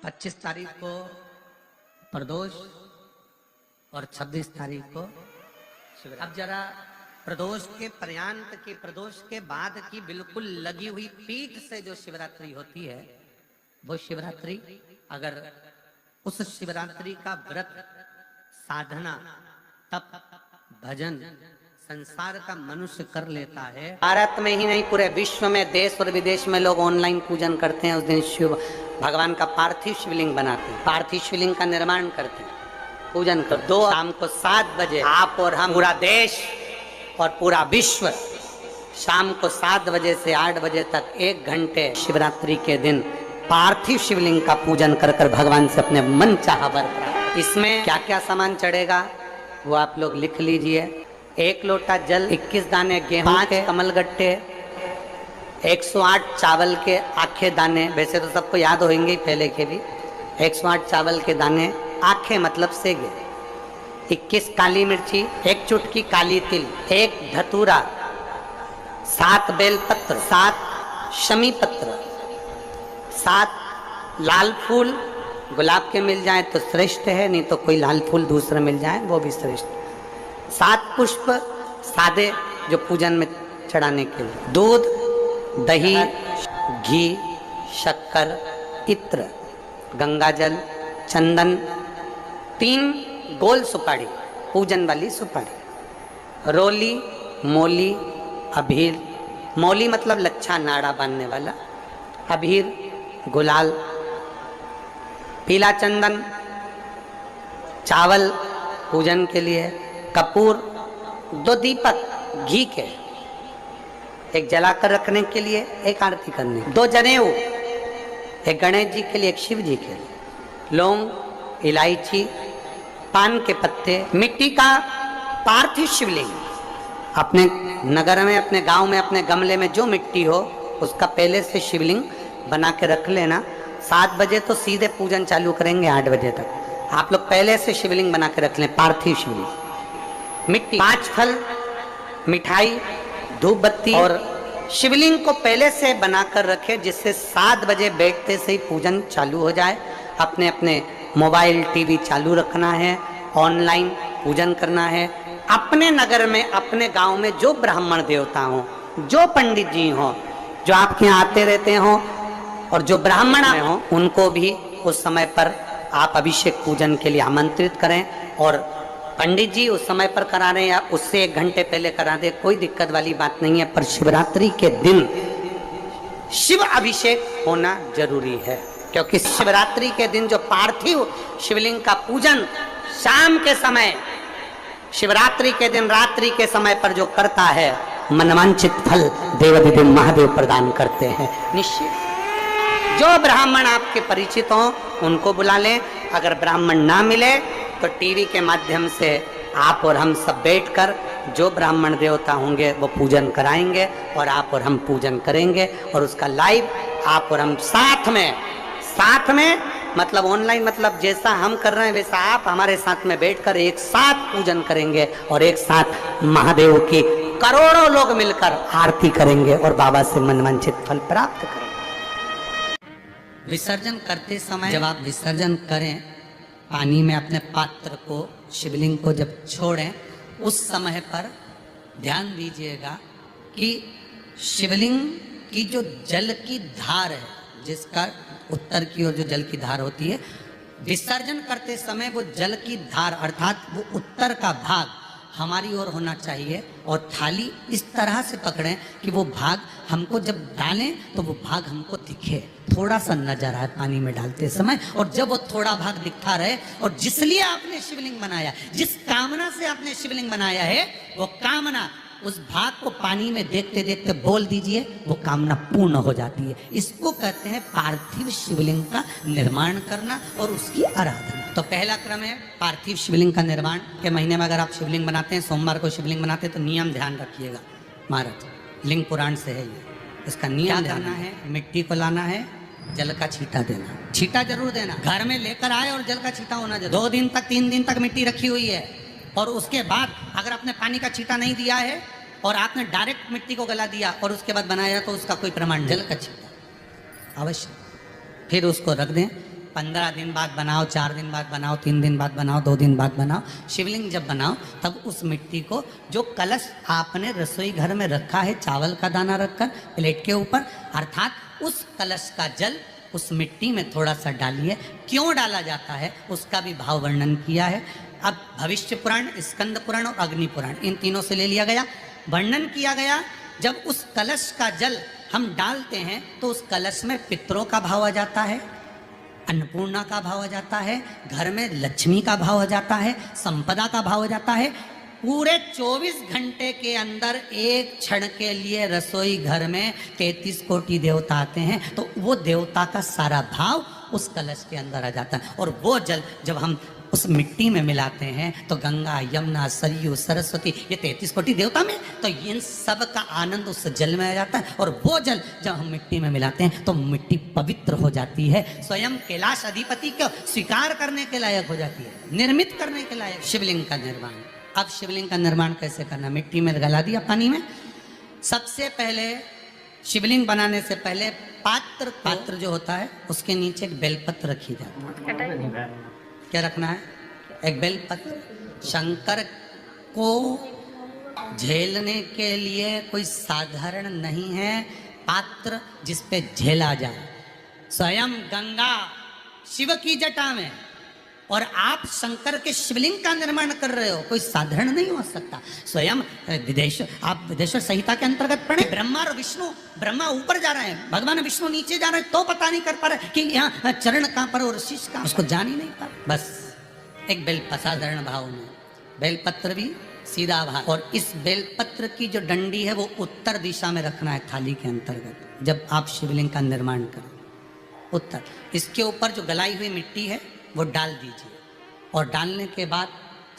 25 तारीख को प्रदोष और 26 तारीख को शिवरात्रि। अब जरा प्रदोष के पर्यांत की, प्रदोष के बाद की बिल्कुल लगी हुई पीठ से जो शिवरात्रि होती है, वो शिवरात्रि अगर उस शिवरात्रि का व्रत, साधना, तप, भजन संसार का मनुष्य कर लेता है, भारत में ही नहीं पूरे विश्व में, देश और विदेश में लोग ऑनलाइन पूजन करते हैं। उस दिन शिव भगवान का पार्थिव शिवलिंग बनाते हैं, पार्थिव शिवलिंग का निर्माण करते हैं, पूजन कर। दो शाम को 7 बजे आप और हम, पूरा देश और पूरा विश्व शाम को 7 बजे से 8 बजे तक 1 घंटे शिवरात्रि के दिन पार्थिव शिवलिंग का पूजन कर कर भगवान से अपने मन चाहा वर प्राप्त। इसमें क्या क्या सामान चढ़ेगा वो आप लोग लिख लीजिए। 1 लोटा जल, 21 दाने गेहूं, 5 कमलगट्टे, 108 चावल के आखे दाने, वैसे तो सबको याद होंगे पहले के भी, 108 चावल के दाने, आखे मतलब सेगे, 21 काली मिर्ची, 1 चुटकी काली तिल, 1 धतूरा, 7 बेलपत्र, 7 शमी पत्र, 7 लाल फूल, गुलाब के मिल जाए तो श्रेष्ठ है, नहीं तो कोई लाल फूल दूसरा मिल जाए वो भी श्रेष्ठ। 7 पुष्प सादे जो पूजन में चढ़ाने के लिए, दूध, दही, घी, शक्कर, इत्र, गंगाजल, चंदन, 3 गोल सुपारी, पूजन वाली सुपारी, रोली, मोली, अबीर, मोली मतलब लच्छा नाड़ा बांधने वाला, अबीर, गुलाल, पीला चंदन, चावल पूजन के लिए, कपूर, 2 दीपक घी के, 1 जलाकर रखने के लिए, 1 आरती करने, 2 जनेऊ, 1 गणेश जी के लिए, 1 शिव जी के लिए, लौंग, इलायची, पान के पत्ते, मिट्टी का पार्थिव शिवलिंग। अपने नगर में, अपने गांव में, अपने गमले में जो मिट्टी हो उसका पहले से शिवलिंग बना के रख लेना। 7 बजे तो सीधे पूजन चालू करेंगे, 8 बजे तक आप लोग पहले से शिवलिंग बना के रख लें, पार्थिव शिवलिंग। मिट्टी, 5 फल, मिठाई, धूप बत्ती, और शिवलिंग को पहले से बनाकर रखे जिससे 7 बजे बैठते से ही पूजन चालू हो जाए। अपने अपने मोबाइल, टीवी चालू रखना है, ऑनलाइन पूजन करना है। अपने नगर में, अपने गांव में जो ब्राह्मण देवता हो, जो पंडित जी हो, जो आपके यहाँ आते रहते हो, और जो ब्राह्मण हो, उनको भी उस समय पर आप अभिषेक पूजन के लिए आमंत्रित करें। और पंडित जी उस समय पर करा रहे हैं या उससे 1 घंटे पहले करा दे, कोई दिक्कत वाली बात नहीं है। पर शिवरात्रि के दिन शिव अभिषेक होना जरूरी है, क्योंकि शिवरात्रि के दिन जो पार्थिव शिवलिंग का पूजन शाम के समय, शिवरात्रि के दिन रात्रि के समय पर जो करता है, मनवांचित फल देवाधिदेव महादेव प्रदान करते हैं निश्चित। जो ब्राह्मण आपके परिचित हों उनको बुला लें। अगर ब्राह्मण ना मिले तो टीवी के माध्यम से आप और हम सब बैठकर जो ब्राह्मण देवता होंगे वो पूजन कराएंगे और आप और हम पूजन करेंगे, और उसका लाइव आप और हम साथ में मतलब ऑनलाइन, मतलब जैसा हम कर रहे हैं वैसा आप हमारे साथ में बैठकर एक साथ पूजन करेंगे और एक साथ महादेव की करोड़ों लोग मिलकर आरती करेंगे और बाबा से मनवांछित फल प्राप्त करेंगे। विसर्जन करते समय जब आप विसर्जन करें, पानी में अपने पात्र को, शिवलिंग को जब छोड़ें, उस समय पर ध्यान दीजिएगा कि शिवलिंग की जो जल की धार है, जिसका उत्तर की ओर जो जल की धार होती है, विसर्जन करते समय वो जल की धार अर्थात वो उत्तर का भाग हमारी ओर होना चाहिए, और थाली इस तरह से पकड़ें कि वो भाग हमको जब डालें तो वो भाग हमको दिखे, थोड़ा सा नजर आए पानी में डालते समय। और जब वो थोड़ा भाग दिखता रहे, और जिसलिए आपने शिवलिंग बनाया, जिस कामना से आपने शिवलिंग बनाया है, वो कामना उस भाग को पानी में देखते देखते बोल दीजिए, वो कामना पूर्ण हो जाती है। इसको कहते हैं पार्थिव शिवलिंग का निर्माण करना और उसकी आराधना। तो पहला क्रम है पार्थिव शिवलिंग का निर्माण। के महीने में अगर आप शिवलिंग बनाते हैं, सोमवार को शिवलिंग बनाते हैं, तो नियम ध्यान रखिएगा। महाराज लिंग पुराण से है ये, इसका नियम ध्यान है। मिट्टी को लाना है, जल का छींटा देना, छींटा जरूर देना, घर में लेकर आए और जल का छींटा होना जरूर। 2 दिन तक 3 दिन तक मिट्टी रखी हुई है, और उसके बाद अगर आपने पानी का छींटा नहीं दिया है और आपने डायरेक्ट मिट्टी को गला दिया और उसके बाद बनाया, तो उसका कोई प्रमाण, जल का छींटा अवश्य। फिर उसको रख दें, 15 दिन बाद बनाओ, 4 दिन बाद बनाओ, 3 दिन बाद बनाओ, 2 दिन बाद बनाओ। शिवलिंग जब बनाओ तब उस मिट्टी को, जो कलश आपने रसोई घर में रखा है चावल का दाना रखकर प्लेट के ऊपर, अर्थात उस कलश का जल उस मिट्टी में थोड़ा सा डालिए। क्यों डाला जाता है उसका भी भाव वर्णन किया है। अब भविष्य पुराण, स्कंद पुराण और अग्नि पुराण, इन तीनों से ले लिया गया। वर्णन किया गया, जब उस कलश का जल हम डालते हैं तो उस कलश में पितरों का भाव आ जाता है, अन्नपूर्णा का भाव आ जाता है, घर में लक्ष्मी का भाव आ जाता है, संपदा का भाव आ जाता है। पूरे 24 घंटे के अंदर एक क्षण के लिए रसोई घर में 33 कोटि देवता आते हैं, तो वो देवता का सारा भाव उस कलश के अंदर आ जाता है। और वो जल जब हम उस मिट्टी में मिलाते हैं तो गंगा, यमुना, सरयू, सरस्वती, ये 33 कोटि देवता में, तो इन सब का आनंद उस जल में आ जाता है। और वो जल जब हम मिट्टी में मिलाते हैं तो मिट्टी पवित्र हो जाती है, स्वयं कैलाश अधिपति को स्वीकार करने के लायक हो जाती है, निर्मित करने के लायक। शिवलिंग का निर्माण, अब शिवलिंग का निर्माण कैसे करना? मिट्टी में गला दिया पानी में। सबसे पहले शिवलिंग बनाने से पहले पात्र जो होता है उसके नीचे एक बेलपत्र रखी जाती है। क्या रखना है? एक बेलपत्र। शंकर को झेलने के लिए कोई साधारण नहीं है पात्र जिस पे झेला जाए। स्वयं गंगा शिव की जटा में, और आप शंकर के शिवलिंग का निर्माण कर रहे हो, कोई साधारण नहीं हो सकता। स्वयं आप विदेश्वर संहिता के अंतर्गत पढ़े, ब्रह्मा और विष्णु, ब्रह्मा ऊपर जा रहे हैं, भगवान विष्णु नीचे जा रहे हैं, तो पता नहीं कर पा रहे कि यहाँ चरण कहाँ पर और शीश कहाँ, उसको जान ही नहीं पा रहे। बस एक साधारण भाव में बेलपत्र भी सीधा भाव, और इस बेलपत्र की जो डंडी है वो उत्तर दिशा में रखना है थाली के अंतर्गत जब आप शिवलिंग का निर्माण करें, उत्तर। इसके ऊपर जो गलाई हुई मिट्टी है वो डाल दीजिए, और डालने के बाद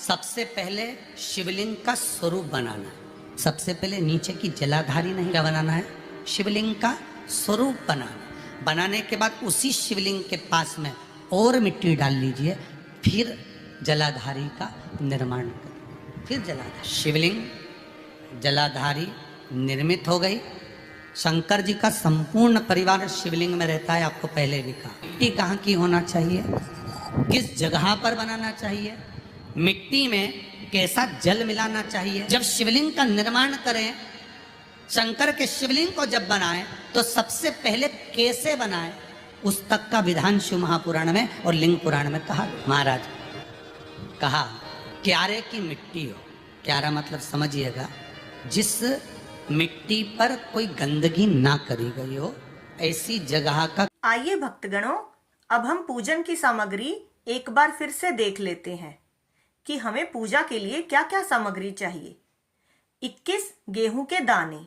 सबसे पहले शिवलिंग का स्वरूप बनाना है। सबसे पहले नीचे की जलाधारी नहीं, क्या बनाना है? शिवलिंग का स्वरूप बनाना। बनाने के बाद उसी शिवलिंग के पास में और मिट्टी डाल लीजिए, फिर जलाधारी का निर्माण करें, फिर जलाधारी। शिवलिंग जलाधारी निर्मित हो गई। शंकर जी का संपूर्ण परिवार शिवलिंग में रहता है, आपको पहले भी कहा। मिट्टी कहाँ की होना चाहिए, किस जगह पर बनाना चाहिए, मिट्टी में कैसा जल मिलाना चाहिए। जब शिवलिंग का निर्माण करें, शंकर के शिवलिंग को जब बनाएं तो सबसे पहले कैसे बनाएं, उस तक का विधान शिव महापुराण में और लिंग पुराण में कहा। महाराज कहा क्यारे की मिट्टी हो, क्यारा मतलब समझिएगा, जिस मिट्टी पर कोई गंदगी ना करी गई हो, ऐसी जगह का। आइए भक्तगणों, अब हम पूजन की सामग्री एक बार फिर से देख लेते हैं कि हमें पूजा के लिए क्या क्या सामग्री चाहिए। 21 गेहूं के दाने,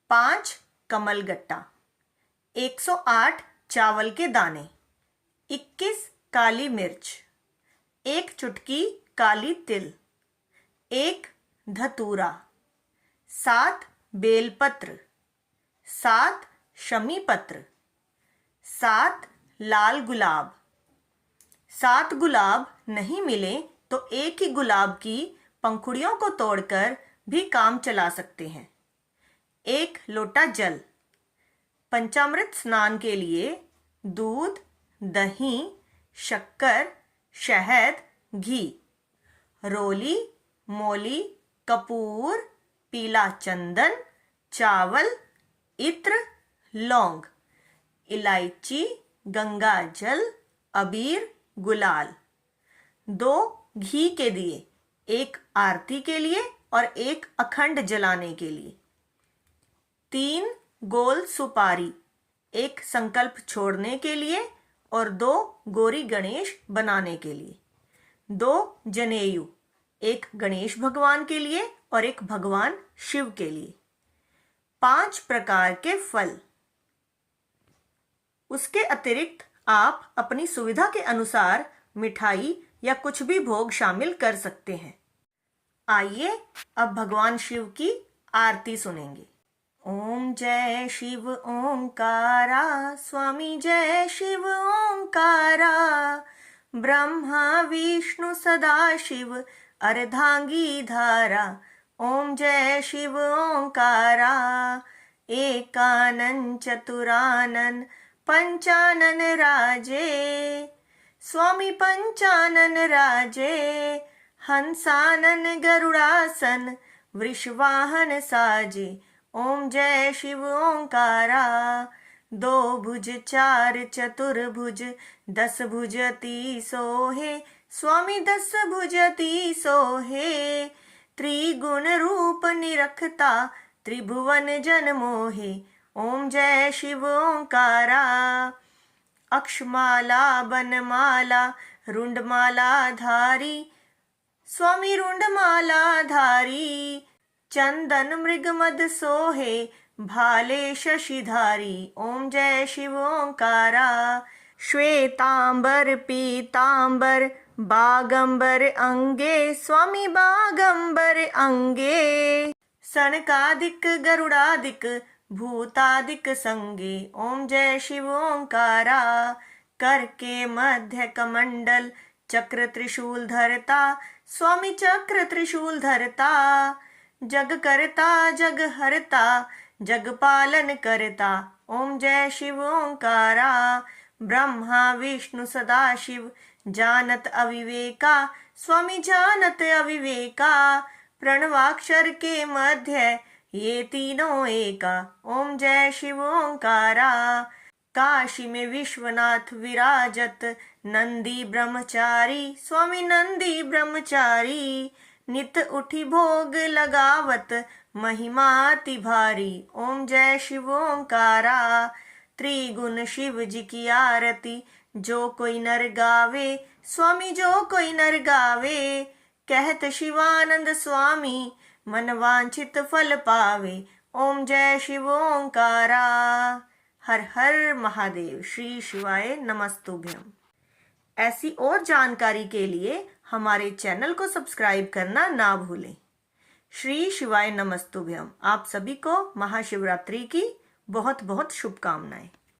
5 कमलगट्टा, 108 चावल के दाने, 21 काली मिर्च, 1 चुटकी काली तिल, 1 धतूरा, 7 बेलपत्र, 7 शमी पत्र, 7 लाल गुलाब। 7 गुलाब नहीं मिले तो एक ही गुलाब की पंखुड़ियों को तोड़कर भी काम चला सकते हैं। 1 लोटा जल। पंचामृत स्नान के लिए दूध, दही, शक्कर, शहद, घी, रोली, मोली, कपूर, पीला चंदन, चावल, इत्र, लौंग, इलायची, गंगा जल, अबीर, गुलाल। 2 घी के दिए, 1 आरती के लिए और 1 अखंड जलाने के लिए। 3 गोल सुपारी, 1 संकल्प छोड़ने के लिए और 2 गौरी गणेश बनाने के लिए। 2 जनेयू, 1 गणेश भगवान के लिए और 1 भगवान शिव के लिए। 5 प्रकार के फल। उसके अतिरिक्त आप अपनी सुविधा के अनुसार मिठाई या कुछ भी भोग शामिल कर सकते हैं। आइए अब भगवान शिव की आरती सुनेंगे। ओम जय शिव ओंकारा, स्वामी जय शिव ओंकारा, ब्रह्मा विष्णु सदा शिव अर्धांगी धारा। ओम जय शिव ओंकारा, एकानन चतुरानन पंचानन राजे, स्वामी पंचानन राजे, हंसानन गरुड़ासन, वृषवाहन साजे। ओम जय शिव ओंकारा। दो भुज चार चतुर्भुज, 10 भुजती सोहे, स्वामी 10 भुजती सोहे। त्रिगुण रूप निरखता, त्रिभुवन जन मोहे। ओम जय शिव ओंकारा। अक्षमाला बनमाला, रुंडमाला धारी, स्वामी रुंडमाला धारी। चंदन मृग मद सोहे, भाले शशिधारी। ओम जय शिव ओंकारा। श्वेतांबर पीतांबर, बागंबर अंगे, स्वामी बागंबर अंगे। सनकादिक गरुड़ादिक, भूतादिक संगे। ओम जय शिव ओंकारा। कर के मध्य कमंडल, चक्र त्रिशूल धरता, स्वामी चक्र त्रिशूल धरता। जग करता जग हरता, जग पालन करता। ओम जय शिव ओंकारा। ब्रह्मा विष्णु सदाशिव, जानत अविवेका, स्वामी जानत अविवेका। प्रणवाक्षर के मध्य, ये तीनों एका। ओम जय शिव ओंकारा। काशी में विश्वनाथ विराजत, नंदी ब्रह्मचारी, स्वामी नंदी ब्रह्मचारी। नित उठी भोग लगावत, महिमा अति भारी। ओम जय शिव ओंकारा। त्रिगुण शिव जी की आरती, जो कोई नर गावे, स्वामी जो कोई नर गावे। कहत शिवानंद स्वामी, मन वांछित फल पावे। ओम जय शिव ओंकारा। हर हर महादेव। श्री शिवाय नमस्तुभ्यम। ऐसी और जानकारी के लिए हमारे चैनल को सब्सक्राइब करना ना भूलें। श्री शिवाय नमस्तुभ्यम। आप सभी को महाशिवरात्रि की बहुत बहुत शुभकामनाएं।